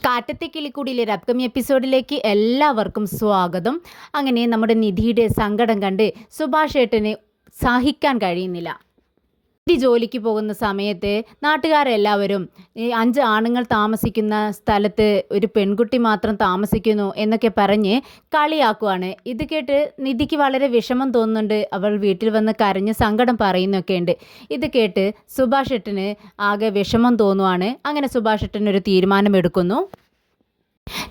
കാറ്റത്തെ കിളിക്കൂടിയിലെ ഒരു അപ്കമിങ് എപ്പിസോഡിലേക്ക് എല്ലാവർക്കും സ്വാഗതം. അങ്ങനെ നമ്മുടെ നിധിയുടെ സങ്കടം കണ്ട് സുഭാഷ് ഏട്ടന് സഹിക്കാൻ കഴിയുന്നില്ല. നിധി ജോലിക്ക് പോകുന്ന സമയത്ത് നാട്ടുകാരെല്ലാവരും ഈ 5 ആണുങ്ങൾ താമസിക്കുന്ന സ്ഥലത്ത് ഒരു പെൺകുട്ടി മാത്രം താമസിക്കുന്നു എന്നൊക്കെ പറഞ്ഞ് കളിയാക്കുവാണ്. ഇത് കേട്ട് നിധിക്ക് വളരെ വിഷമം തോന്നുന്നുണ്ട്. അവൾ വീട്ടിൽ വന്ന് കരഞ്ഞ് സങ്കടം പറയുന്നൊക്കെ ഉണ്ട്. ഇത് കേട്ട് സുഭാഷ് ഏട്ടന് ആകെ വിഷമം തോന്നുവാണ്. അങ്ങനെ സുഭാഷ് ഏട്ടൻ ഒരു തീരുമാനമെടുക്കുന്നു.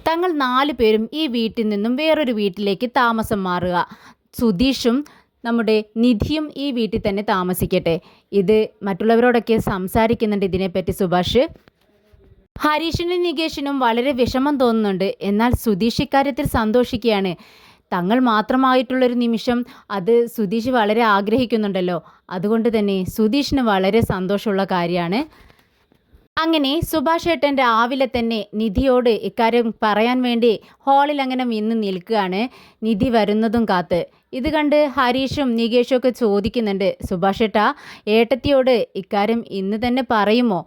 തങ്ങൾ 4 പേരും ഈ വീട്ടിൽ നിന്നും വേറൊരു വീട്ടിലേക്ക് താമസം മാറുക. സുധീഷും നമ്മുടെ നിധിയും ഈ വീട്ടിൽ തന്നെ താമസിക്കട്ടെ. ഇത് മറ്റുള്ളവരോടൊക്കെ സംസാരിക്കുന്നുണ്ട് ഇതിനെപ്പറ്റി സുഭാഷ്. ഹരീഷിനും നികേഷിനും വളരെ വിഷമം തോന്നുന്നുണ്ട്. എന്നാൽ സുധീഷ് ഇക്കാര്യത്തിൽ സന്തോഷിക്കുകയാണ്. തങ്ങൾ മാത്രമായിട്ടുള്ളൊരു നിമിഷം അത് സുധീഷ് വളരെ ആഗ്രഹിക്കുന്നുണ്ടല്ലോ. അതുകൊണ്ട് തന്നെ സുധീഷിന് വളരെ സന്തോഷമുള്ള കാര്യമാണ്. അങ്ങനെ സുഭാഷ് ഏട്ടൻ രാവിലെ തന്നെ നിധിയോട് ഇക്കാര്യം പറയാൻ വേണ്ടി ഹാളിൽ അങ്ങനെ നിന്ന് നിൽക്കുകയാണ്, നിധി വരുന്നതും കാത്ത്. ഇത് കണ്ട് ഹരീഷും നികേഷും ഒക്കെ ചോദിക്കുന്നുണ്ട്, സുഭാഷ് ഏട്ടാ, ഏട്ടത്തിയോട് ഇക്കാര്യം ഇന്ന് തന്നെ പറയുമോ?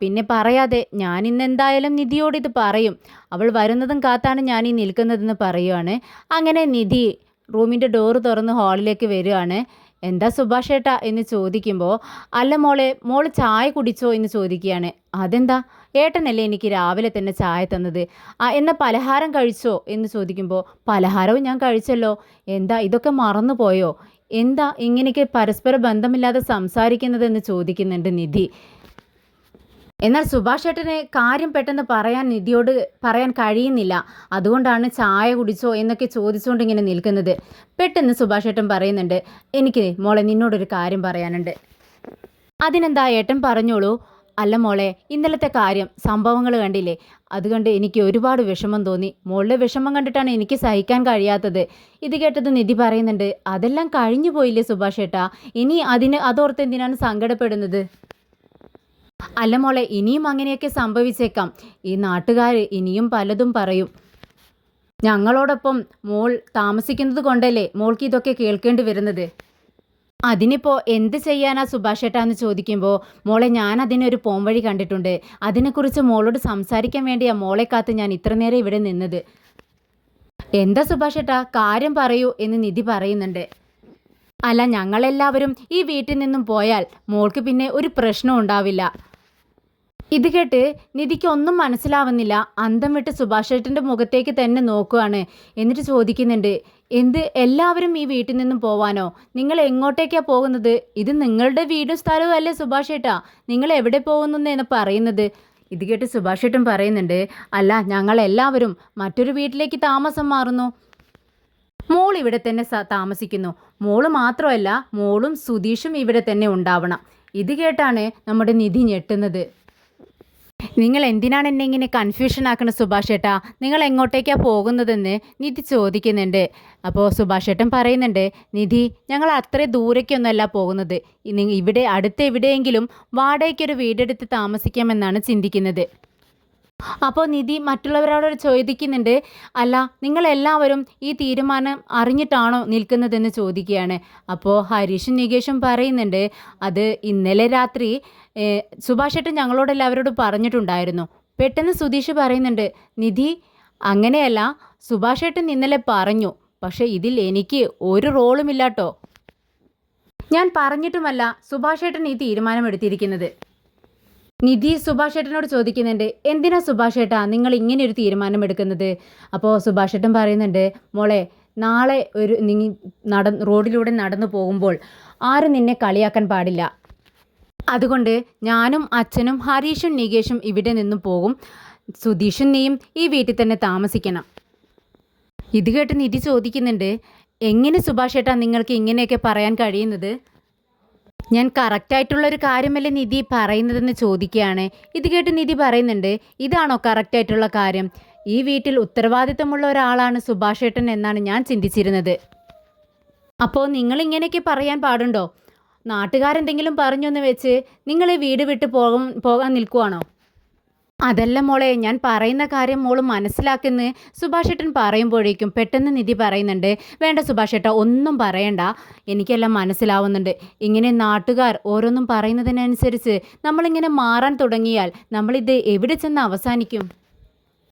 പിന്നെ പറയാതെ, ഞാൻ ഇന്ന് എന്തായാലും നിധിയോട് ഇത് പറയും. അവൾ വരുന്നതും കാത്താണ് ഞാൻ ഈ നിൽക്കുന്നതെന്ന് പറയുവാണ്. അങ്ങനെ നിധി റൂമിൻ്റെ ഡോറ് തുറന്ന് ഹാളിലേക്ക് വരികയാണ്. എന്താ സുഭാഷ് ഏട്ടാ എന്ന് ചോദിക്കുമ്പോൾ, അല്ല മോള് ചായ കുടിച്ചോ എന്ന് ചോദിക്കുകയാണ്. അതെന്താ, ഏട്ടനല്ലേ എനിക്ക് രാവിലെ തന്നെ ചായ തന്നത്. എന്നാൽ പലഹാരം കഴിച്ചോ എന്ന് ചോദിക്കുമ്പോൾ, പലഹാരവും ഞാൻ കഴിച്ചല്ലോ. എന്താ ഇതൊക്കെ മറന്നു പോയോ? എന്താ ഇങ്ങനെയൊക്കെ പരസ്പര ബന്ധമില്ലാതെ സംസാരിക്കുന്നതെന്ന് ചോദിക്കുന്നുണ്ട് നിധി. എന്നാൽ സുഭാഷ് ഏട്ടന് കാര്യം പെട്ടെന്ന് നിധിയോട് പറയാൻ കഴിയുന്നില്ല. അതുകൊണ്ടാണ് ചായ കുടിച്ചോ എന്നൊക്കെ ചോദിച്ചുകൊണ്ട് ഇങ്ങനെ നിൽക്കുന്നത്. പെട്ടെന്ന് സുഭാഷ് ഏട്ടൻ പറയുന്നുണ്ട്, എനിക്ക് മോളെ നിന്നോടൊരു കാര്യം പറയാനുണ്ട്. അതിനെന്താ ഏട്ടൻ പറഞ്ഞോളൂ. അല്ല മോളെ, ഇന്നലത്തെ കാര്യം സംഭവങ്ങൾ കണ്ടില്ലേ, അതുകൊണ്ട് എനിക്ക് ഒരുപാട് വിഷമം തോന്നി. മോളുടെ വിഷമം കണ്ടിട്ടാണ് എനിക്ക് സഹിക്കാൻ കഴിയാത്തത്. ഇത് കേട്ടത് നിധി പറയുന്നുണ്ട്, അതെല്ലാം കഴിഞ്ഞു പോയില്ലേ സുഭാഷ് ഏട്ടാ, ഇനി അതോർത്ത് എന്തിനാണ് സങ്കടപ്പെടുന്നത്? അല്ല മോളെ, ഇനിയും അങ്ങനെയൊക്കെ സംഭവിച്ചേക്കാം. ഈ നാട്ടുകാർ ഇനിയും പലതും പറയും. ഞങ്ങളോടൊപ്പം മോൾ താമസിക്കുന്നത് കൊണ്ടല്ലേ മോൾക്ക് ഇതൊക്കെ കേൾക്കേണ്ടി വരുന്നത്. അതിനിപ്പോൾ എന്ത് ചെയ്യാനാ സുഭാഷ് ഏട്ടാ എന്ന് ചോദിക്കുമ്പോൾ, മോളെ ഞാൻ അതിനൊരു പോംവഴി കണ്ടിട്ടുണ്ട്. അതിനെക്കുറിച്ച് മോളോട് സംസാരിക്കാൻ വേണ്ടിയാ മോളെ കാത്ത് ഞാൻ ഇത്ര നേരം ഇവിടെ നിന്നത്. എന്താ സുഭാഷ് ഏട്ടാ, കാര്യം പറയൂ എന്ന് നിധി പറയുന്നുണ്ട്. അല്ല, ഞങ്ങളെല്ലാവരും ഈ വീട്ടിൽ നിന്നും പോയാൽ മോൾക്ക് പിന്നെ ഒരു പ്രശ്നം ഉണ്ടാവില്ല. ഇത് കേട്ട് നിധിക്ക് ഒന്നും മനസ്സിലാവുന്നില്ല. അന്തം വിട്ട് സുഭാഷ് ഏട്ടൻ്റെ മുഖത്തേക്ക് തന്നെ നോക്കുകയാണ്. എന്നിട്ട് ചോദിക്കുന്നുണ്ട്, എല്ലാവരും ഈ വീട്ടിൽ നിന്നും പോവാനോ? നിങ്ങൾ എങ്ങോട്ടേക്കാണ് പോകുന്നത്? ഇത് നിങ്ങളുടെ വീടും സ്ഥലവും അല്ലേ സുഭാഷ് ഏട്ടാ, നിങ്ങൾ എവിടെ പോകുന്നു എന്ന് പറയുന്നത്? ഇത് കേട്ട് സുഭാഷ് ഏട്ടൻ പറയുന്നുണ്ട്, അല്ല, ഞങ്ങളെല്ലാവരും മറ്റൊരു വീട്ടിലേക്ക് താമസം മാറുന്നു. മോൾ ഇവിടെ തന്നെ താമസിക്കുന്നു. മോള് മാത്രമല്ല, മോളും സുധീഷും ഇവിടെ തന്നെ ഉണ്ടാവണം. ഇത് കേട്ടാണ് നമ്മുടെ നിധി ഞെട്ടുന്നത്. നിങ്ങൾ എന്തിനാണ് എന്നെ ഇങ്ങനെ കൺഫ്യൂഷൻ ആക്കുന്നത് സുഭാഷ് ഏട്ടാ? നിങ്ങൾ എങ്ങോട്ടേക്കാണ് പോകുന്നതെന്ന് നിധി ചോദിക്കുന്നുണ്ട്. അപ്പോൾ സുഭാഷ് ഏട്ടൻ പറയുന്നുണ്ട്, നിധി, ഞങ്ങൾ അത്ര ദൂരേക്കൊന്നുമല്ല പോകുന്നത്. ഇവിടെ അടുത്ത് എവിടെയെങ്കിലും വാടകയ്ക്കൊരു വീടെടുത്ത് താമസിക്കാമെന്നാണ് ചിന്തിക്കുന്നത്. അപ്പോൾ നിധി മറ്റുള്ളവരോട് ചോദിക്കുന്നുണ്ട്, അല്ല, നിങ്ങളെല്ലാവരും ഈ തീരുമാനം അറിഞ്ഞിട്ടാണോ നിൽക്കുന്നതെന്ന് ചോദിക്കുകയാണ്. അപ്പോൾ ഹരീഷും നികേഷും പറയുന്നുണ്ട്, അത് ഇന്നലെ രാത്രി സുഭാഷ് ഏട്ടൻ ഞങ്ങളോടെല്ലാവരോടും പറഞ്ഞിട്ടുണ്ടായിരുന്നു. പെട്ടെന്ന് സുധീഷ് പറയുന്നുണ്ട്, നിധി, അങ്ങനെയല്ല, സുഭാഷ് ഏട്ടൻ ഇന്നലെ പറഞ്ഞു, പക്ഷേ ഇതിൽ എനിക്ക് ഒരു റോളുമില്ലാട്ടോ. ഞാൻ പറഞ്ഞിട്ടുമല്ല സുഭാഷ് ഏട്ടൻ ഈ തീരുമാനമെടുത്തിരിക്കുന്നത്. നിധി സുഭാഷ് ഏട്ടനോട് ചോദിക്കുന്നുണ്ട്, എന്തിനാ സുഭാഷ് ഏട്ടാ നിങ്ങൾ ഇങ്ങനെ ഒരു തീരുമാനമെടുക്കുന്നത്? അപ്പോൾ സുഭാഷ് ഏട്ടൻ പറയുന്നുണ്ട്, മോളെ, നാളെ റോഡിലൂടെ നടന്നു പോകുമ്പോൾ ആരും നിന്നെ കളിയാക്കാൻ പാടില്ല. അതുകൊണ്ട് ഞാനും അച്ഛനും ഹരീഷും നികേഷും ഇവിടെ നിന്നും പോകും. സുധീഷും നീയും ഈ വീട്ടിൽ തന്നെ താമസിക്കണം. ഇത് കേട്ട് നിധി ചോദിക്കുന്നുണ്ട്, എങ്ങനെ സുഭാഷ് ഏട്ടാ നിങ്ങൾക്ക് ഇങ്ങനെയൊക്കെ പറയാൻ കഴിയുന്നത്? ഞാൻ കറക്റ്റായിട്ടുള്ളൊരു കാര്യമല്ലേ നിധി പറയുന്നതെന്ന് ചോദിക്കുകയാണ്. ഇത് കേട്ട് നിധി പറയുന്നുണ്ട്, ഇതാണോ കറക്റ്റായിട്ടുള്ള കാര്യം? ഈ വീട്ടിൽ ഉത്തരവാദിത്തമുള്ള ഒരാളാണ് സുഭാഷ് ഏട്ടൻ എന്നാണ് ഞാൻ ചിന്തിച്ചിരുന്നത്. അപ്പോൾ നിങ്ങളിങ്ങനെയൊക്കെ പറയാൻ പാടുണ്ടോ? നാട്ടുകാരെന്തെങ്കിലും പറഞ്ഞൊന്ന് വെച്ച് നിങ്ങൾ ഈ വീട് വിട്ട് പോകാൻ നിൽക്കുവാണോ? അതല്ല മോളെ, ഞാൻ പറയുന്ന കാര്യം മോള് മനസ്സിലാക്കുന്ന സുഭാഷ് ഏട്ടൻ പറയുമ്പോഴേക്കും പെട്ടെന്ന് നിധി പറയുന്നുണ്ട്, വേണ്ട സുഭാഷ് ഏട്ടാ, ഒന്നും പറയണ്ട, എനിക്കെല്ലാം മനസ്സിലാവുന്നുണ്ട്. ഇങ്ങനെ നാട്ടുകാർ ഓരോന്നും പറയുന്നതിനനുസരിച്ച് നമ്മളിങ്ങനെ മാറാൻ തുടങ്ങിയാൽ നമ്മളിത് എവിടെ ചെന്ന് അവസാനിക്കും?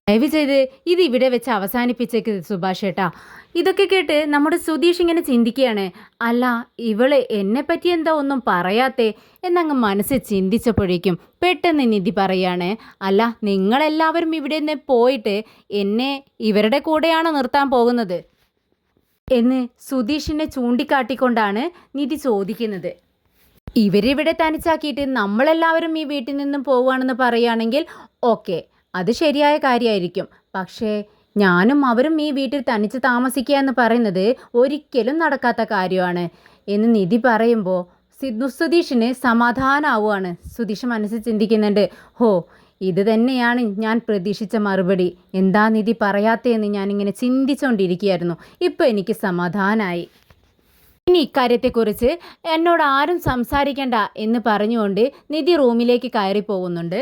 ദയവ് ചെയ്ത് ഇത് ഇവിടെ വെച്ച് അവസാനിപ്പിച്ചേക്ക് സുഭാഷ് ഏട്ടാ. ഇതൊക്കെ കേട്ട് നമ്മുടെ സുധീഷ് ഇങ്ങനെ ചിന്തിക്കുകയാണ്. അല്ല, ഇവള് എന്നെ പറ്റി എന്താ ഒന്നും പറയാത്തേ എന്നങ്ങ് മനസ്സിൽ ചിന്തിച്ചപ്പോഴേക്കും പെട്ടെന്ന് നിധി പറയാണ്, അല്ല നിങ്ങളെല്ലാവരും ഇവിടെ നിന്ന് പോയിട്ട് എന്നെ ഇവരുടെ കൂടെയാണോ നിർത്താൻ പോകുന്നത് എന്ന് സുധീഷിനെ ചൂണ്ടിക്കാട്ടിക്കൊണ്ടാണ് നിധി ചോദിക്കുന്നത്. ഇവരിവിടെ തനിച്ചാക്കിയിട്ട് നമ്മളെല്ലാവരും ഈ വീട്ടിൽ നിന്നും പോവുകയാണെന്ന് പറയുകയാണെങ്കിൽ ഓക്കെ, അത് ശരിയായ കാര്യമായിരിക്കും. പക്ഷേ ഞാനും അവരും ഈ വീട്ടിൽ തനിച്ച് താമസിക്കുക എന്ന് പറയുന്നത് ഒരിക്കലും നടക്കാത്ത കാര്യമാണ് എന്ന് നിധി പറയുമ്പോൾ സുധീഷിന് സമാധാനമാവുകയാണ്. സുധീഷ് മനസ്സിൽ ചിന്തിക്കുന്നുണ്ട്, ഹോ ഇത് തന്നെയാണ് ഞാൻ പ്രതീക്ഷിച്ച മറുപടി. എന്താ നിധി പറയാത്തതെന്ന് ഞാനിങ്ങനെ ചിന്തിച്ചുകൊണ്ടിരിക്കുകയായിരുന്നു. ഇപ്പോൾ എനിക്ക് സമാധാനമായി. ഇനി ഇക്കാര്യത്തെക്കുറിച്ച് എന്നോട് ആരും സംസാരിക്കണ്ട എന്ന് പറഞ്ഞുകൊണ്ട് നിധി റൂമിലേക്ക് കയറി പോകുന്നുണ്ട്.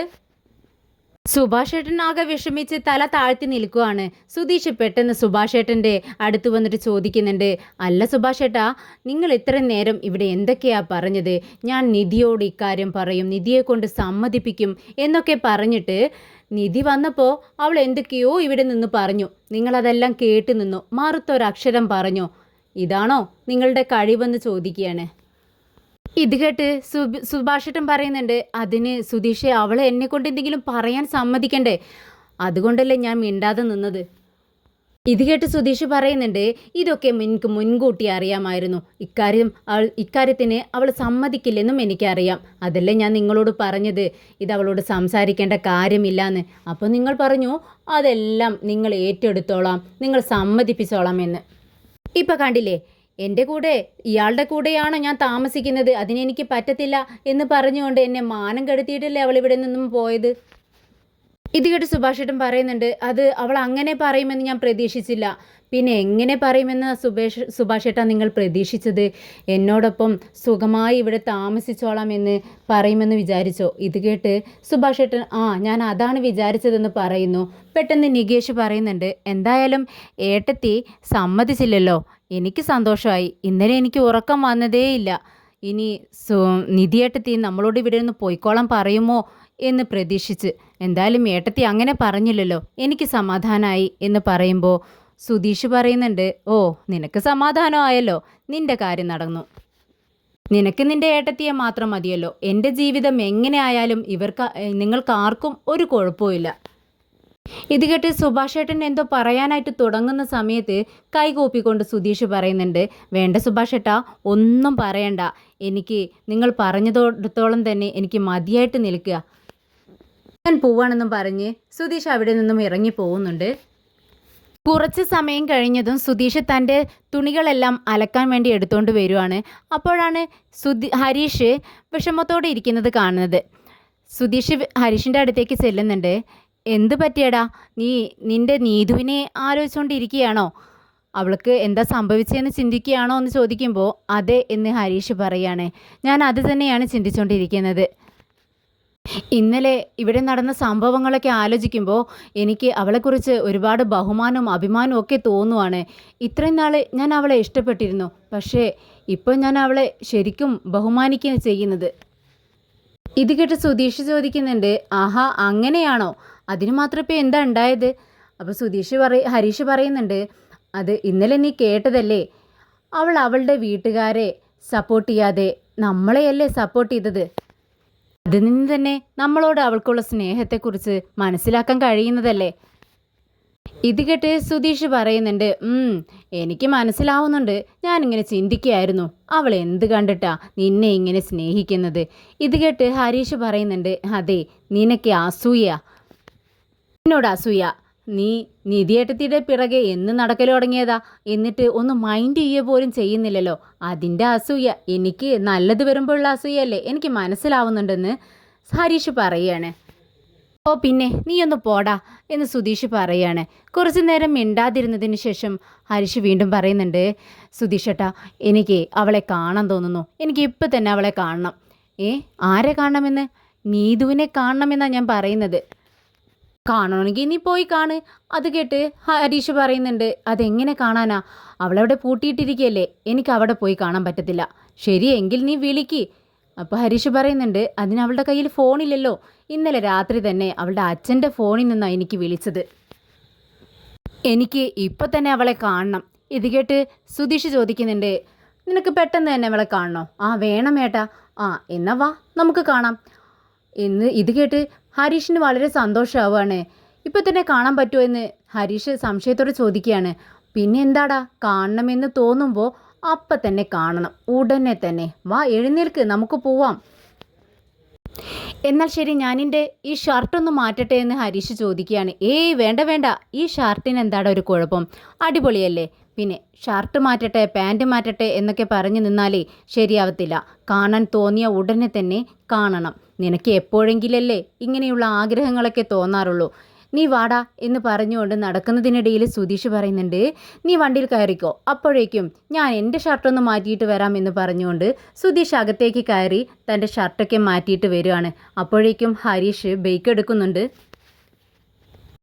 സുഭാഷ് ഏട്ടൻ ആകെ വിഷമിച്ച് തല താഴ്ത്തി നിൽക്കുകയാണ്. സുധീഷ് പെട്ടെന്ന് സുഭാഷ് ഏട്ടൻ്റെ അടുത്ത് വന്നിട്ട് ചോദിക്കുന്നുണ്ട്, അല്ല സുഭാഷ് ഏട്ടാ, നിങ്ങൾ ഇത്രയും നേരം ഇവിടെ എന്തൊക്കെയാ പറഞ്ഞത്? ഞാൻ നിധിയോട് ഇക്കാര്യം പറയും, നിധിയെ കൊണ്ട് സമ്മതിപ്പിക്കും എന്നൊക്കെ പറഞ്ഞിട്ട് നിധി വന്നപ്പോൾ അവൾ എന്തൊക്കെയോ ഇവിടെ നിന്ന് പറഞ്ഞു. നിങ്ങളതെല്ലാം കേട്ട് നിന്നു, മറുത്തൊരക്ഷരം പറഞ്ഞു. ഇതാണോ നിങ്ങളുടെ കഴിവെന്ന് ചോദിക്കുകയാണ്. ഇത് കേട്ട് സുഭാഷേട്ടൻ പറയുന്നുണ്ട്, അതിന് സുധീഷെ അവളെ എന്നെ കൊണ്ട് എന്തെങ്കിലും പറയാൻ സമ്മതിക്കണ്ടേ, അതുകൊണ്ടല്ലേ ഞാൻ മിണ്ടാതെ നിന്നത്. ഇത് കേട്ട് സുധീഷ് പറയുന്നുണ്ട്, ഇതൊക്കെ എനിക്ക് മുൻകൂട്ടി അറിയാമായിരുന്നു. ഇക്കാര്യത്തിന് അവൾ സമ്മതിക്കില്ലെന്നും എനിക്കറിയാം. അതല്ലേ ഞാൻ നിങ്ങളോട് പറഞ്ഞത് ഇത് അവളോട് സംസാരിക്കേണ്ട കാര്യമില്ലാന്ന്. അപ്പോൾ നിങ്ങൾ പറഞ്ഞു അതെല്ലാം നിങ്ങൾ ഏറ്റെടുത്തോളാം, നിങ്ങൾ സമ്മതിപ്പിച്ചോളാം എന്ന്. ഇപ്പം കണ്ടില്ലേ, എൻ്റെ കൂടെ ഇയാളുടെ കൂടെയാണോ ഞാൻ താമസിക്കുന്നത്, അതിനെനിക്ക് പറ്റത്തില്ല എന്ന് പറഞ്ഞുകൊണ്ട് എന്നെ മാനം കെടുത്തിയിട്ടല്ലേ അവൾ ഇവിടെ നിന്നും പോയത്. ഇത് കേട്ട് സുഭാഷേട്ടൻ പറയുന്നുണ്ട്, അത് അവൾ അങ്ങനെ പറയുമെന്ന് ഞാൻ പ്രതീക്ഷിച്ചില്ല. പിന്നെ എങ്ങനെ പറയുമെന്ന് സുഭാഷേട്ടാ നിങ്ങൾ പ്രതീക്ഷിച്ചത്? എന്നോടൊപ്പം സുഖമായി ഇവിടെ താമസിച്ചോളാം എന്ന് പറയുമെന്ന് വിചാരിച്ചോ? ഇത് കേട്ട് സുഭാഷേട്ടൻ ഞാൻ അതാണ് വിചാരിച്ചതെന്ന് പറയുന്നു. പെട്ടെന്ന് നികേഷ് പറയുന്നുണ്ട്, എന്തായാലും ഏട്ടത്തി സമ്മതിച്ചില്ലല്ലോ, എനിക്ക് സന്തോഷമായി. ഇന്നലെ എനിക്ക് ഉറക്കം വന്നതേയില്ല. ഇനി നിധിയേട്ടത്തി നമ്മളോട് ഇവിടെ നിന്ന് പോയിക്കോളാൻ പറയുമോ എന്ന് പ്രതീക്ഷിച്ച്. എന്തായാലും ഏട്ടത്തി അങ്ങനെ പറഞ്ഞില്ലല്ലോ, എനിക്ക് സമാധാനമായി എന്ന് പറയുമ്പോൾ സുധീഷ് പറയുന്നുണ്ട്, ഓ നിനക്ക് സമാധാനമായല്ലോ, നിന്റെ കാര്യം നടന്നു. നിനക്ക് നിന്റെ ഏട്ടത്തിയെ മാത്രം മതിയല്ലോ. എൻ്റെ ജീവിതം എങ്ങനെ ആയാലും നിങ്ങൾക്ക് ആർക്കും ഒരു കുഴപ്പമില്ല. ഇത് കേട്ട് സുഭാഷേട്ടൻ എന്തോ പറയാനായിട്ട് തുടങ്ങുന്ന സമയത്ത് കൈകൂപ്പിക്കൊണ്ട് സുധീഷ് പറയുന്നുണ്ട്, വേണ്ട സുഭാഷേട്ടാ, ഒന്നും പറയണ്ട. എനിക്ക് നിങ്ങൾ പറഞ്ഞതോടത്തോളം തന്നെ എനിക്ക് മതിയായിട്ട് നിൽക്കുക. ഞാൻ പോവാണെന്നും പറഞ്ഞ് സുധീഷ് അവിടെ നിന്നും ഇറങ്ങി പോകുന്നുണ്ട്. കുറച്ച് സമയം കഴിഞ്ഞതും സുധീഷ് തൻ്റെ തുണികളെല്ലാം അലക്കാൻ വേണ്ടി എടുത്തുകൊണ്ട് വരുവാണ്. അപ്പോഴാണ് ഹരീഷ് വിഷമത്തോടെ ഇരിക്കുന്നത് കാണുന്നത്. സുധീഷ് ഹരീഷിൻ്റെ അടുത്തേക്ക് ചെല്ലുന്നുണ്ട്. എന്ത് പറ്റിയടാ, നിൻ്റെ നീതുവിനെ ആലോചിച്ചുകൊണ്ടിരിക്കുകയാണോ? അവൾക്ക് എന്താ സംഭവിച്ചതെന്ന് ചിന്തിക്കുകയാണോ എന്ന് ചോദിക്കുമ്പോൾ അതെ എന്ന് ഹരീഷ് പറയാണ്. ഞാൻ അത് തന്നെയാണ് ചിന്തിച്ചുകൊണ്ടിരിക്കുന്നത്. ഇന്നലെ ഇവിടെ നടന്ന സംഭവങ്ങളൊക്കെ ആലോചിക്കുമ്പോൾ എനിക്ക് അവളെക്കുറിച്ച് ഒരുപാട് ബഹുമാനവും അഭിമാനവും ഒക്കെ തോന്നുവാണ്. ഇത്രയും നാൾ ഞാൻ അവളെ ഇഷ്ടപ്പെട്ടിരുന്നു, പക്ഷേ ഇപ്പോൾ ഞാൻ അവളെ ശരിക്കും ബഹുമാനിക്കുകയാണ് ചെയ്യുന്നത്. ഇത് കേട്ട് സുധീഷ് ചോദിക്കുന്നുണ്ട്, ആഹാ അങ്ങനെയാണോ? അതിന് മാത്രം ഇപ്പോൾ എന്താ ഉണ്ടായത്? അപ്പോൾ ഹരീഷ് പറയുന്നുണ്ട്, അത് ഇന്നലെ നീ കേട്ടതല്ലേ, അവൾ അവളുടെ വീട്ടുകാരെ സപ്പോർട്ട് ചെയ്യാതെ നമ്മളെയല്ലേ സപ്പോർട്ട് ചെയ്തത്. അതിൽ നിന്ന് തന്നെ നമ്മളോട് അവൾക്കുള്ള സ്നേഹത്തെക്കുറിച്ച് മനസ്സിലാക്കാൻ കഴിയുന്നതല്ലേ. ഇത് കേട്ട് സുധീഷ് പറയുന്നുണ്ട്, എനിക്ക് മനസ്സിലാവുന്നുണ്ട്. ഞാനിങ്ങനെ ചിന്തിക്കുകയായിരുന്നു, അവൾ എന്ത് കണ്ടിട്ടാ നിന്നെ ഇങ്ങനെ സ്നേഹിക്കുന്നത്. ഇത് കേട്ട് ഹരീഷ് പറയുന്നുണ്ട്, അതെ നിനക്ക് അസൂയ, എന്നോട് അസൂയ. നീ നിധിയേട്ടത്തിയുടെ പിറകെ എന്ന് നടക്കൽ തുടങ്ങിയതാ, എന്നിട്ട് ഒന്ന് മൈൻഡ് ചെയ്യുക പോലും ചെയ്യുന്നില്ലല്ലോ. അതിൻ്റെ അസൂയ, എനിക്ക് നല്ലത് വരുമ്പോഴുള്ള അസൂയല്ലേ, എനിക്ക് മനസ്സിലാവുന്നുണ്ടെന്ന് ഹരീഷ് പറയുകയാണ്. ഓ പിന്നെ നീ ഒന്ന് പോടാ എന്ന് സുധീഷ് പറയുകയാണ്. കുറച്ചു നേരം മിണ്ടാതിരുന്നതിന് ശേഷം ഹരീഷ് വീണ്ടും പറയുന്നുണ്ട്, സുധീഷേട്ടാ എനിക്ക് അവളെ കാണാൻ തോന്നുന്നു, എനിക്ക് ഇപ്പം തന്നെ അവളെ കാണണം. ആരെ കാണണമെന്ന്? നീതുവിനെ കാണണമെന്നാണ് ഞാൻ പറയുന്നത്. കാണണമെങ്കിൽ നീ പോയി കാണ്. അത് കേട്ട് ഹരീഷ് പറയുന്നുണ്ട്, അതെങ്ങനെ കാണാനാ? അവളവിടെ പൂട്ടിയിട്ടിരിക്കുകയല്ലേ, എനിക്ക് അവിടെ പോയി കാണാൻ പറ്റത്തില്ല. ശരിയെങ്കിൽ നീ വിളിക്ക്. അപ്പോൾ ഹരീഷ് പറയുന്നുണ്ട്, അതിന് അവളുടെ കയ്യിൽ ഫോണില്ലല്ലോ. ഇന്നലെ രാത്രി തന്നെ അവളുടെ അച്ഛൻ്റെ ഫോണിൽ നിന്നാണ് എനിക്ക് വിളിച്ചത്. എനിക്ക് ഇപ്പം തന്നെ അവളെ കാണണം. ഇത് കേട്ട് സുധീഷ് ചോദിക്കുന്നുണ്ട്, നിനക്ക് പെട്ടെന്ന് തന്നെ അവളെ കാണണോ? ആ വേണം ഏട്ടാ. ആ എന്നാ വാ നമുക്ക് കാണാം എന്ന്. ഇത് കേട്ട് ഹരീഷിന് വളരെ സന്തോഷമാവുകയാണ്. ഇപ്പം തന്നെ കാണാൻ പറ്റുമോ എന്ന് ഹരീഷ് സംശയത്തോടെ ചോദിക്കുകയാണ്. പിന്നെ എന്താടാ, കാണണമെന്ന് തോന്നുമ്പോൾ അപ്പം തന്നെ കാണണം, ഉടനെ തന്നെ. വാ എഴുന്നേൽക്ക്, നമുക്ക് പോവാം. എന്നാൽ ശരി, ഞാനിൻ്റെ ഈ ഷർട്ടൊന്ന് മാറ്റട്ടെ എന്ന് ഹരീഷ് ചോദിക്കുകയാണ്. ഏയ് വേണ്ട വേണ്ട, ഈ ഷർട്ടിന് എന്താടാ ഒരു കുഴപ്പം, അടിപൊളിയല്ലേ. പിന്നെ ഷർട്ട് മാറ്റട്ടെ പാൻറ് മാറ്റട്ടെ എന്നൊക്കെ പറഞ്ഞു നിന്നാലേ ശരിയാവത്തില്ല. കാണാൻ തോന്നിയ ഉടനെ തന്നെ കാണണം. നിനക്ക് എപ്പോഴെങ്കിലല്ലേ ഇങ്ങനെയുള്ള ആഗ്രഹങ്ങളൊക്കെ തോന്നാറുള്ളൂ. നീ വാടാ എന്ന് പറഞ്ഞുകൊണ്ട് നടക്കുന്നതിനിടയിൽ സുധീഷ് പറയുന്നുണ്ട്, നീ വണ്ടിയിൽ കയറിക്കോ, അപ്പോഴേക്കും ഞാൻ എൻ്റെ ഷർട്ടൊന്ന് മാറ്റിയിട്ട് വരാം എന്ന് പറഞ്ഞുകൊണ്ട് സുധീഷ് അകത്തേക്ക് കയറി തൻ്റെ ഷർട്ടൊക്കെ മാറ്റിയിട്ട് വരികയാണ്. അപ്പോഴേക്കും ഹരീഷ് ബൈക്ക് എടുക്കുന്നുണ്ട്.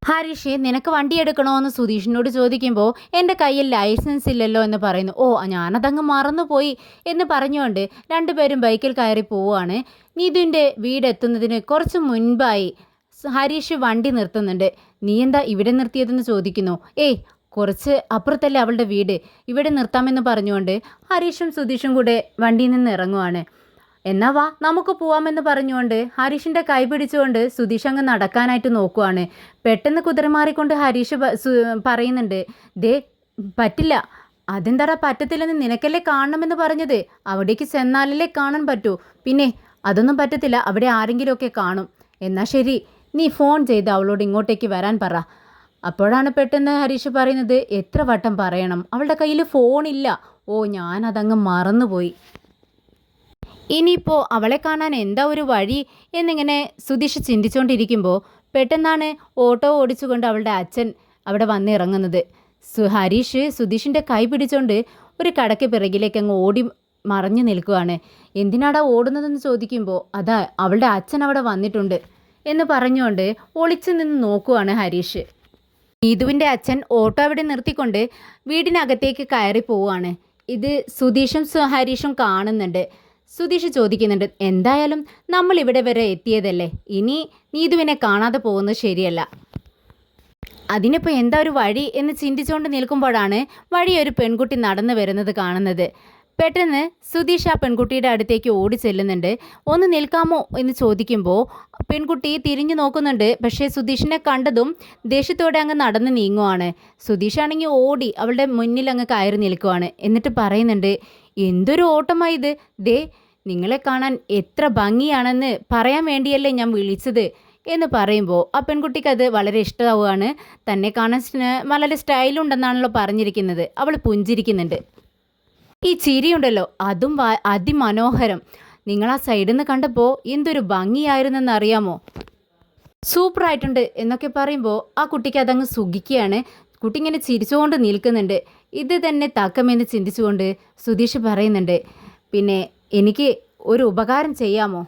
ഹരീഷ്, നിനക്ക് വണ്ടി എടുക്കണോ എന്ന് സുധീഷിനോട് ചോദിക്കുമ്പോൾ എൻ്റെ കയ്യിൽ ലൈസൻസ് ഇല്ലല്ലോ എന്ന് പറയുന്നു. ഓ ഞാനതങ്ങ് മറന്നുപോയി എന്ന് പറഞ്ഞുകൊണ്ട് രണ്ടുപേരും ബൈക്കിൽ കയറി പോവുകയാണ്. നീതുവിൻ്റെ വീടെത്തുന്നതിന് കുറച്ച് മുൻപായി ഹരീഷ് വണ്ടി നിർത്തുന്നുണ്ട്. നീ എന്താ ഇവിടെ നിർത്തിയതെന്ന് ചോദിക്കുന്നു. ഏയ് കുറച്ച് അപ്പുറത്തല്ലേ അവളുടെ വീട്, ഇവിടെ നിർത്താമെന്ന് പറഞ്ഞുകൊണ്ട് ഹരീഷും സുധീഷും കൂടെ വണ്ടിയിൽ നിന്ന് ഇറങ്ങുവാണ്. എന്നാ വാ നമുക്ക് പോവാമെന്ന് പറഞ്ഞുകൊണ്ട് ഹരീഷിൻ്റെ കൈ പിടിച്ചുകൊണ്ട് സുധീഷ് അങ്ങ് നടക്കാനായിട്ട് നോക്കുവാണ്. പെട്ടെന്ന് കുതിരമാറിക്കൊണ്ട് ഹരീഷ് പറയുന്നുണ്ട്, ദേ പറ്റില്ല. അതെന്താടാ പറ്റത്തില്ലെന്ന്, നിനക്കല്ലേ കാണണമെന്ന് പറഞ്ഞത്, അവിടേക്ക് ചെന്നാലല്ലേ കാണാൻ പറ്റൂ. പിന്നെ അതൊന്നും പറ്റത്തില്ല, അവിടെ ആരെങ്കിലുമൊക്കെ കാണും. എന്നാൽ ശരി, നീ ഫോൺ ചെയ്ത് അവളോട് ഇങ്ങോട്ടേക്ക് വരാൻ പറ. അപ്പോഴാണ് പെട്ടെന്ന് ഹരീഷ് പറയുന്നത്, എത്ര വട്ടം പറയണം, അവളുടെ കയ്യിൽ ഫോണില്ല. ഓ ഞാനതങ്ങ് മറന്നുപോയി. ഇനിയിപ്പോൾ അവളെ കാണാൻ എന്താ ഒരു വഴി എന്നിങ്ങനെ സുധീഷ് ചിന്തിച്ചുകൊണ്ടിരിക്കുമ്പോൾ പെട്ടെന്നാണ് ഓട്ടോ ഓടിച്ചുകൊണ്ട് അവളുടെ അച്ഛൻ അവിടെ വന്നിറങ്ങുന്നത്. ഹരീഷ് സുധീഷിൻ്റെ കൈ പിടിച്ചുകൊണ്ട് ഒരു കടയ്ക്ക് പിറകിലേക്ക് അങ്ങ് ഓടി മറഞ്ഞു നിൽക്കുകയാണ്. എന്തിനാടാ ഓടുന്നതെന്ന് ചോദിക്കുമ്പോൾ അതാ അവളുടെ അച്ഛൻ അവിടെ വന്നിട്ടുണ്ട് എന്ന് പറഞ്ഞുകൊണ്ട് ഒളിച്ചു നിന്ന് നോക്കുവാണ് ഹരീഷ്. നീതുവിൻ്റെ അച്ഛൻ ഓട്ടോ അവിടെ നിർത്തിക്കൊണ്ട് വീടിനകത്തേക്ക് കയറി പോവുകയാണ്. ഇത് സുധീഷും ഹരീഷും കാണുന്നുണ്ട്. സുധീഷ് ചോദിക്കുന്നുണ്ട്, എന്തായാലും നമ്മൾ ഇവിടെ വരെ എത്തിയതല്ലേ, ഇനി നീതുവിനെ കാണാതെ പോകുന്നത് ശരിയല്ല. അതിനിപ്പോൾ എന്താ ഒരു വഴി എന്ന് ചിന്തിച്ചുകൊണ്ട് നിൽക്കുമ്പോഴാണ് വഴി ഒരു പെൺകുട്ടി നടന്നു വരുന്നത് കാണുന്നത്. പെട്ടെന്ന് സുധീഷ് ആ പെൺകുട്ടിയുടെ അടുത്തേക്ക് ഓടി ചെല്ലുന്നുണ്ട്. ഒന്ന് നിൽക്കാമോ എന്ന് ചോദിക്കുമ്പോൾ പെൺകുട്ടി തിരിഞ്ഞു നോക്കുന്നുണ്ട്. പക്ഷേ സുധീഷിനെ കണ്ടതും ദേഷ്യത്തോടെ അങ്ങ് നടന്ന് നീങ്ങുവാണ്. സുധീഷാണെങ്കിൽ ഓടി അവളുടെ മുന്നിൽ അങ്ങ് കയറി നിൽക്കുവാണ്. എന്നിട്ട് പറയുന്നുണ്ട്, എന്തൊരു ഓട്ടമായത്, ദേ നിങ്ങളെ കാണാൻ എത്ര ഭംഗിയാണെന്ന് പറയാൻ വേണ്ടിയല്ലേ ഞാൻ വിളിച്ചത് എന്ന് പറയുമ്പോൾ ആ പെൺകുട്ടിക്ക് അത് വളരെ ഇഷ്ടമാവുകയാണ്. തന്നെ കാണാൻ വളരെ സ്റ്റൈലുണ്ടെന്നാണല്ലോ പറഞ്ഞിരിക്കുന്നത്. അവൾ പുഞ്ചിരിക്കുന്നുണ്ട്. ഈ ചിരിയുണ്ടല്ലോ അതും അതിമനോഹരം. നിങ്ങൾ ആ സൈഡിൽ നിന്ന് കണ്ടപ്പോൾ എന്തൊരു ഭംഗിയായിരുന്നെന്ന് അറിയാമോ, സൂപ്പറായിട്ടുണ്ട് എന്നൊക്കെ പറയുമ്പോൾ ആ കുട്ടിക്ക് അതങ്ങ് സുഖിക്കുകയാണ്. കുട്ടി ഇങ്ങനെ ചിരിച്ചുകൊണ്ട് നിൽക്കുന്നുണ്ട്. ഇത് തന്നെ തക്കമെന്ന് ചിന്തിച്ചുകൊണ്ട് സുധീഷ് പറയുന്നുണ്ട്, പിന്നെ എനിക്ക് ഒരു ഉപകാരം ചെയ്യാമോ?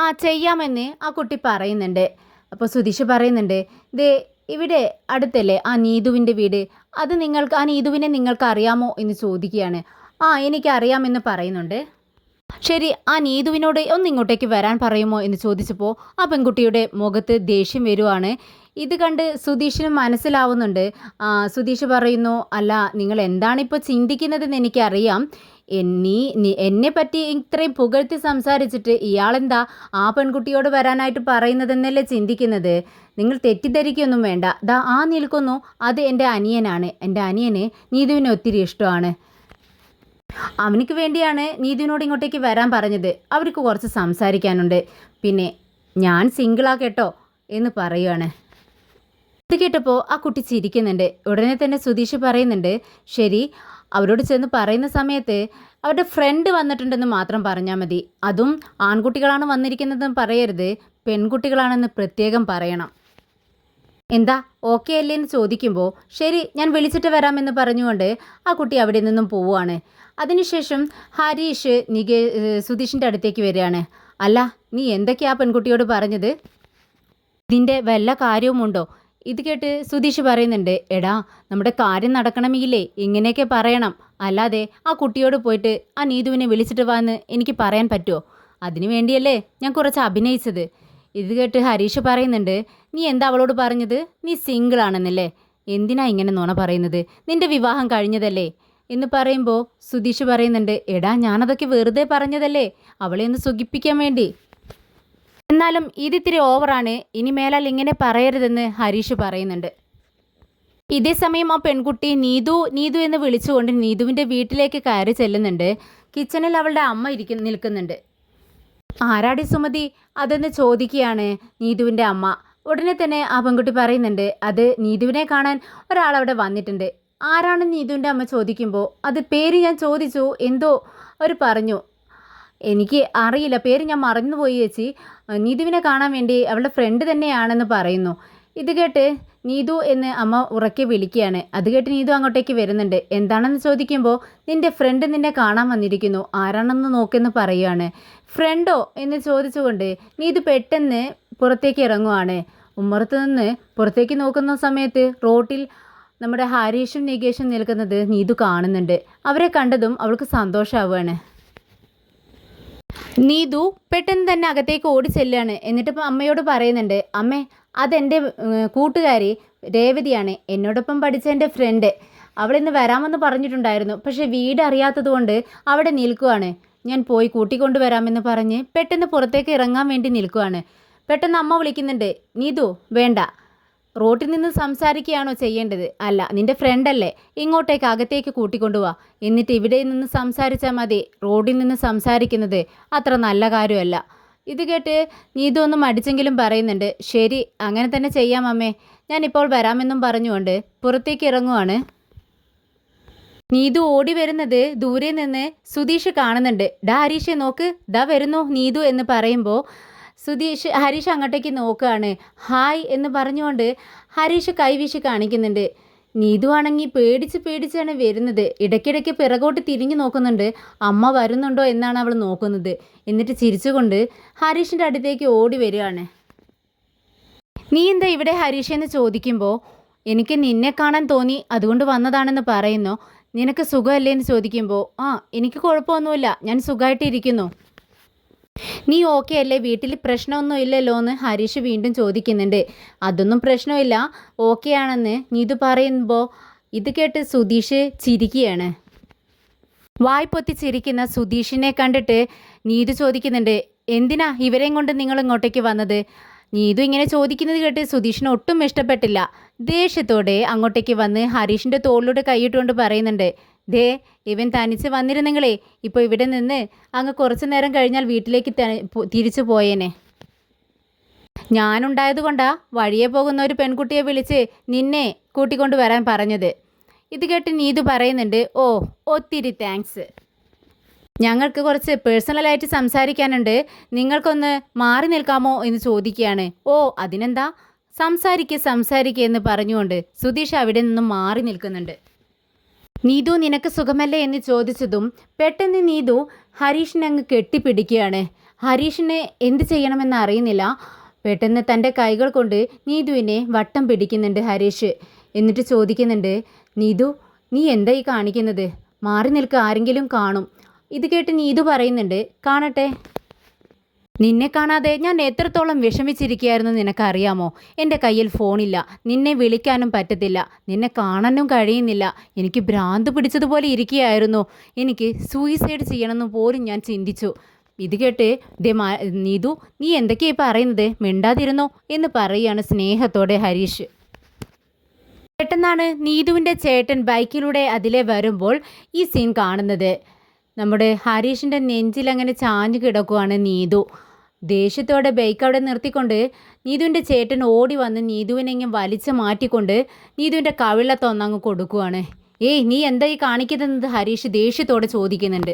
ആ ചെയ്യാമെന്ന് ആ കുട്ടി പറയുന്നുണ്ട്. അപ്പോൾ സുധീഷ് പറയുന്നുണ്ട്, ദേ ഇവിടെ അടുത്തല്ലേ ആ നീതുവിൻ്റെ വീട്, അത് നിങ്ങൾക്ക് ആ നീതുവിനെ നിങ്ങൾക്ക് അറിയാമോ എന്ന് ചോദിക്കുകയാണ്. ആ എനിക്കറിയാമെന്ന് പറയുന്നുണ്ട്. ശരി, ആ നീതുവിനോട് ഒന്ന് ഇങ്ങോട്ടേക്ക് വരാൻ പറയുമോ എന്ന് ചോദിച്ചപ്പോൾ ആ പെൺകുട്ടിയുടെ മുഖത്ത് ദേഷ്യം വരുവാണ്. ഇത് കണ്ട് സുധീഷിന് മനസ്സിലാവുന്നുണ്ട്. സുധീഷ് പറയുന്നു, അല്ല നിങ്ങൾ എന്താണിപ്പോൾ ചിന്തിക്കുന്നതെന്ന് എനിക്കറിയാം. എന്നെ പറ്റി ഇത്രയും പുകഴ്ത്തി സംസാരിച്ചിട്ട് ഇയാളെന്താ ആ പെൺകുട്ടിയോട് വരാനായിട്ട് പറയുന്നതെന്നല്ലേ ചിന്തിക്കുന്നത്. നിങ്ങൾ തെറ്റിദ്ധരിക്കൊന്നും വേണ്ട. ദാ ആ നിൽക്കുന്നു, അത് എൻ്റെ അനിയനാണ്. എൻ്റെ അനിയന് നീതുവിനെ ഒത്തിരി ഇഷ്ടമാണ്. അവനിക്ക് വേണ്ടിയാണ് നീതുവിനോട് ഇങ്ങോട്ടേക്ക് വരാൻ പറഞ്ഞത്. അവർക്ക് കുറച്ച് സംസാരിക്കാനുണ്ട്. പിന്നെ ഞാൻ സിംഗിളാ കേട്ടോ എന്ന് പറയുകയാണ്. ഇത് കേട്ടപ്പോൾ ആ കുട്ടി ചിരിക്കുന്നുണ്ട്. ഉടനെ തന്നെ സുധീഷ് പറയുന്നുണ്ട്, ശരി അവരോട് ചെന്ന് പറയുന്ന സമയത്ത് അവരുടെ ഫ്രണ്ട് വന്നിട്ടുണ്ടെന്ന് മാത്രം പറഞ്ഞാൽ മതി. അതും ആൺകുട്ടികളാണ് വന്നിരിക്കുന്നതെന്ന് പറയരുത്, പെൺകുട്ടികളാണെന്ന് പ്രത്യേകം പറയണം. എന്താ ഓക്കെ അല്ലേ എന്ന് ചോദിക്കുമ്പോൾ ശരി ഞാൻ വിളിച്ചിട്ട് വരാമെന്ന് പറഞ്ഞുകൊണ്ട് ആ കുട്ടി അവിടെ നിന്നും പോവുകയാണ്. അതിനുശേഷം ഹരീഷ് സുധീഷിൻ്റെ അടുത്തേക്ക് വരികയാണ്. അല്ല നീ എന്തൊക്കെയാ പെൺകുട്ടിയോട് പറഞ്ഞത്, ഇതിൻ്റെ വല്ല കാര്യവുമുണ്ടോ? ഇത് കേട്ട് സുധീഷ് പറയുന്നുണ്ട്, എടാ നമ്മുടെ കാര്യം നടക്കണമെങ്കിലേ ഇങ്ങനെയൊക്കെ പറയണം, അല്ലാതെ ആ കുട്ടിയോട് പോയിട്ട് ആ നീതുവിനെ വിളിച്ചിട്ട് വാന്ന് എനിക്ക് പറയാൻ പറ്റുമോ? അതിനു വേണ്ടിയല്ലേ ഞാൻ കുറച്ച് അഭിനയിച്ചത്. ഇത് കേട്ട് ഹരീഷ് പറയുന്നുണ്ട്, നീ എന്താ അവളോട് പറഞ്ഞത്, നീ സിംഗിൾ ആണെന്നല്ലേ? എന്തിനാ ഇങ്ങനെ നുണ പറയുന്നത്? നിന്റെ വിവാഹം കഴിഞ്ഞതല്ലേ എന്ന് പറയുമ്പോൾ സുധീഷ് പറയുന്നുണ്ട്, എടാ ഞാനതൊക്കെ വെറുതെ പറഞ്ഞതല്ലേ, അവളെ ഒന്ന് സുഖിപ്പിക്കാൻ വേണ്ടി. എന്നാലും ഇതിത്തിരി ഓവറാണ്, ഇനി മേലാൽ ഇങ്ങനെ പറയരുതെന്ന് ഹരീഷ് പറയുന്നുണ്ട്. ഇതേ സമയം ആ പെൺകുട്ടി നീതു നീതു എന്ന് വിളിച്ചുകൊണ്ട് നീതുവിൻ്റെ വീട്ടിലേക്ക് കയറി ചെല്ലുന്നുണ്ട്. കിച്ചണിൽ അവളുടെ അമ്മ നിൽക്കുന്നുണ്ട്. ആരാടി സുമതി അതെന്ന് ചോദിക്കുകയാണ് നീതുവിൻ്റെ അമ്മ. ഉടനെ തന്നെ ആ പെൺകുട്ടി പറയുന്നുണ്ട്, അത് നീതുവിനെ കാണാൻ ഒരാളവിടെ വന്നിട്ടുണ്ട്. ആരാണ് നീതുവിൻ്റെ അമ്മ ചോദിക്കുമ്പോൾ, അത് പേര് ഞാൻ ചോദിച്ചു, എന്തോ അവർ പറഞ്ഞു, എനിക്ക് അറിയില്ല, പേര് ഞാൻ മറന്നുപോയി ചേച്ചി, നീതുവിനെ കാണാൻ വേണ്ടി അവളുടെ ഫ്രണ്ട് തന്നെയാണെന്ന് പറയുന്നു. ഇത് കേട്ട് നീതു എന്ന് അമ്മ ഉറക്കെ വിളിക്കുകയാണ്. അത് കേട്ട് നീതു അങ്ങോട്ടേക്ക് വരുന്നുണ്ട്. എന്താണെന്ന് ചോദിക്കുമ്പോൾ, നിൻ്റെ ഫ്രണ്ട് നിന്നെ കാണാൻ വന്നിരിക്കുന്നു, ആരാണെന്ന് നോക്കെന്ന് പറയുകയാണ്. ഫ്രണ്ടോ എന്ന് ചോദിച്ചുകൊണ്ട് നീതു പെട്ടെന്ന് പുറത്തേക്ക് ഇറങ്ങുവാണ്. ഉമ്മറത്ത് നിന്ന് പുറത്തേക്ക് നോക്കുന്ന സമയത്ത് റോട്ടിൽ നമ്മുടെ ഹരീഷും നികേഷും നിൽക്കുന്നത് നീതു കാണുന്നുണ്ട്. അവരെ കണ്ടതും അവൾക്ക് സന്തോഷമാവുകയാണ്. നീതു പെട്ടെന്ന് തന്നെ അകത്തേക്ക് ഓടി ചെല്ലുകയാണ്. എന്നിട്ട് അമ്മയോട് പറയുന്നുണ്ട്, അമ്മേ അതെൻ്റെ കൂട്ടുകാരി രേവതിയാണ്, എന്നോടൊപ്പം പഠിച്ച എൻ്റെ ഫ്രണ്ട്. അവളിന്ന് വരാമെന്ന് പറഞ്ഞിട്ടുണ്ടായിരുന്നു, പക്ഷേ വീട് അറിയാത്തത് കൊണ്ട് അവിടെ നിൽക്കുവാണ്. ഞാൻ പോയി കൂട്ടിക്കൊണ്ടുവരാമെന്ന് പറഞ്ഞ് പെട്ടെന്ന് പുറത്തേക്ക് ഇറങ്ങാൻ വേണ്ടി നിൽക്കുവാണ്. പെട്ടെന്ന് അമ്മ വിളിക്കുന്നുണ്ട്, നീതു വേണ്ട, റോട്ടിൽ നിന്ന് സംസാരിക്കുകയാണോ ചെയ്യേണ്ടത്? അല്ല, നിൻ്റെ ഫ്രണ്ടല്ലേ, ഇങ്ങോട്ടേക്ക് അകത്തേക്ക് കൂട്ടിക്കൊണ്ടുപോവാ, എന്നിട്ട് ഇവിടെ നിന്ന് സംസാരിച്ചാൽ മതി, റോഡിൽ നിന്ന് സംസാരിക്കുന്നത് അത്ര നല്ല കാര്യമല്ല. ഇത് കേട്ട് നീതു ഒന്ന് മടിച്ചെങ്കിലും പറയുന്നുണ്ട്, ശരി അങ്ങനെ തന്നെ ചെയ്യാം അമ്മേ, ഞാനിപ്പോൾ വരാമെന്നും പറഞ്ഞുകൊണ്ട് പുറത്തേക്ക് ഇറങ്ങുവാണ്. നീതു ഓടി വരുന്നത് ദൂരെ നിന്ന് സുധീഷ് കാണുന്നുണ്ട്. ഡാ ഹരീഷെ നോക്ക്, ദാ വരുന്നു നീതു എന്ന് പറയുമ്പോൾ ഹരീഷ് അങ്ങോട്ടേക്ക് നോക്കുകയാണ്. ഹായ് എന്ന് പറഞ്ഞുകൊണ്ട് ഹരീഷ് കൈവീശി കാണിക്കുന്നുണ്ട്. നീതു ആണെങ്കിൽ പേടിച്ചാണ് വരുന്നത്. ഇടയ്ക്കിടയ്ക്ക് പിറകോട്ട് തിരിഞ്ഞു നോക്കുന്നുണ്ട്, അമ്മ വരുന്നുണ്ടോ എന്നാണ് അവൾ നോക്കുന്നത്. എന്നിട്ട് ചിരിച്ചുകൊണ്ട് ഹരീഷിൻ്റെ അടുത്തേക്ക് ഓടി വരികയാണ്. നീ എന്താ ഇവിടെ ഹരീഷ് എന്ന് ചോദിക്കുമ്പോൾ, എനിക്ക് നിന്നെ കാണാൻ തോന്നി അതുകൊണ്ട് വന്നതാണെന്ന് പറയുന്നു. നിനക്ക് സുഖമല്ലേ എന്ന് ചോദിക്കുമ്പോൾ, എനിക്ക് കുഴപ്പമൊന്നുമില്ല, ഞാൻ സുഖമായിട്ടിരിക്കുന്നു. നീ ഓക്കെ അല്ലേ, വീട്ടിൽ പ്രശ്നമൊന്നും ഇല്ലല്ലോ എന്ന് ഹരീഷ് വീണ്ടും ചോദിക്കുന്നുണ്ട്. അതൊന്നും പ്രശ്നമില്ല, ഓക്കെ ആണെന്ന് നീതു പറയുമ്പോൾ ഇത് കേട്ട് സുധീഷ് ചിരിക്കുകയാണ്. വായ്പൊത്തി ചിരിക്കുന്ന സുധീഷിനെ കണ്ടിട്ട് നീതു ചോദിക്കുന്നുണ്ട്, എന്തിനാ ഇവരെയും കൊണ്ട് നിങ്ങൾ ഇങ്ങോട്ടേക്ക് വന്നത്? നീതു ഇങ്ങനെ ചോദിക്കുന്നത് കേട്ട് സുധീഷിന് ഒട്ടും ഇഷ്ടപ്പെട്ടില്ല. ദേഷ്യത്തോടെ അങ്ങോട്ടേക്ക് വന്ന് ഹരീഷിൻ്റെ തോളിലൂടെ കൈയിട്ടുകൊണ്ട് പറയുന്നുണ്ട്, ദേ ഇവൻ തനിച്ച് വന്നിരുന്നെങ്കിലേ ഇപ്പോൾ ഇവിടെ നിന്ന് അങ്ങ് കുറച്ചു നേരം കഴിഞ്ഞാൽ വീട്ടിലേക്ക് തിരിച്ചു പോയേനെ. ഞാനുണ്ടായത് കൊണ്ടാ വഴിയെ പോകുന്ന ഒരു പെൺകുട്ടിയെ വിളിച്ച് നിന്നെ കൂട്ടിക്കൊണ്ട് വരാൻ പറഞ്ഞത്. ഇത് കേട്ട് നീതു പറയുന്നുണ്ട്, ഓ ഒത്തിരി താങ്ക്സ്, ഞങ്ങൾക്ക് കുറച്ച് പേഴ്സണലായിട്ട് സംസാരിക്കാനുണ്ട്, നിങ്ങൾക്കൊന്ന് മാറി നിൽക്കാമോ എന്ന് ചോദിക്കുകയാണ്. ഓ അതിനെന്താ, സംസാരിക്കുക എന്ന് പറഞ്ഞുകൊണ്ട് സുധീഷ് അവിടെ നിന്നും മാറി നിൽക്കുന്നുണ്ട്. നീതു നിനക്ക് സുഖമല്ലേ എന്ന് ചോദിച്ചതും പെട്ടെന്ന് നീതു ഹരീഷിനെ അങ്ങ് കെട്ടിപ്പിടിക്കുകയാണ്. ഹരീഷിന് എന്ത് ചെയ്യണമെന്ന് അറിയുന്നില്ല. പെട്ടെന്ന് തൻ്റെ കൈകൾ കൊണ്ട് നീതുവിനെ വട്ടം പിടിക്കുന്നുണ്ട് ഹരീഷ്. എന്നിട്ട് ചോദിക്കുന്നുണ്ട്, നീതു നീ എന്താ ഈ കാണിക്കുന്നത്? മാറി നിൽക്കുക, ആരെങ്കിലും കാണും. ഇത് കേട്ട് നീതു പറയുന്നുണ്ട്, കാണട്ടെ, നിന്നെ കാണാതെ ഞാൻ എത്രത്തോളം വിഷമിച്ചിരിക്കുകയായിരുന്നു നിനക്കറിയാമോ? എൻ്റെ കയ്യിൽ ഫോണില്ല, നിന്നെ വിളിക്കാനും പറ്റത്തില്ല, നിന്നെ കാണാനും കഴിയുന്നില്ല, എനിക്ക് ഭ്രാന്ത് പിടിച്ചതുപോലെ ഇരിക്കുകയായിരുന്നു, എനിക്ക് സൂയിസൈഡ് ചെയ്യണമെന്ന് പോലും ഞാൻ ചിന്തിച്ചു. ഇത് കേട്ട് നീതു നീ എന്തൊക്കെയായി പറയുന്നത്, മിണ്ടാതിരുന്നോ എന്ന് പറയുകയാണ് സ്നേഹത്തോടെ ഹരീഷ്. പെട്ടെന്നാണ് നീതുവിൻ്റെ ചേട്ടൻ ബൈക്കിലൂടെ അതിലെ വരുമ്പോൾ ഈ സീൻ കാണുന്നത്. നമ്മുടെ ഹരീഷിൻ്റെ നെഞ്ചിലങ്ങനെ ചാഞ്ഞു കിടക്കുവാണ് നീതു. ദേഷ്യത്തോടെ ബൈക്ക് അവിടെ നിർത്തിക്കൊണ്ട് നീതുവിൻ്റെ ചേട്ടൻ ഓടി വന്ന് നീതുവിനെങ്കിലും വലിച്ചു മാറ്റിക്കൊണ്ട് നീതുവിൻ്റെ കവിളത്തൊന്നങ്ങ് കൊടുക്കുവാണ്. ഏയ് നീ എന്താ ഈ കാണിക്കുന്നത്? ഹരീഷ് ദേഷ്യത്തോടെ ചോദിക്കുന്നുണ്ട്.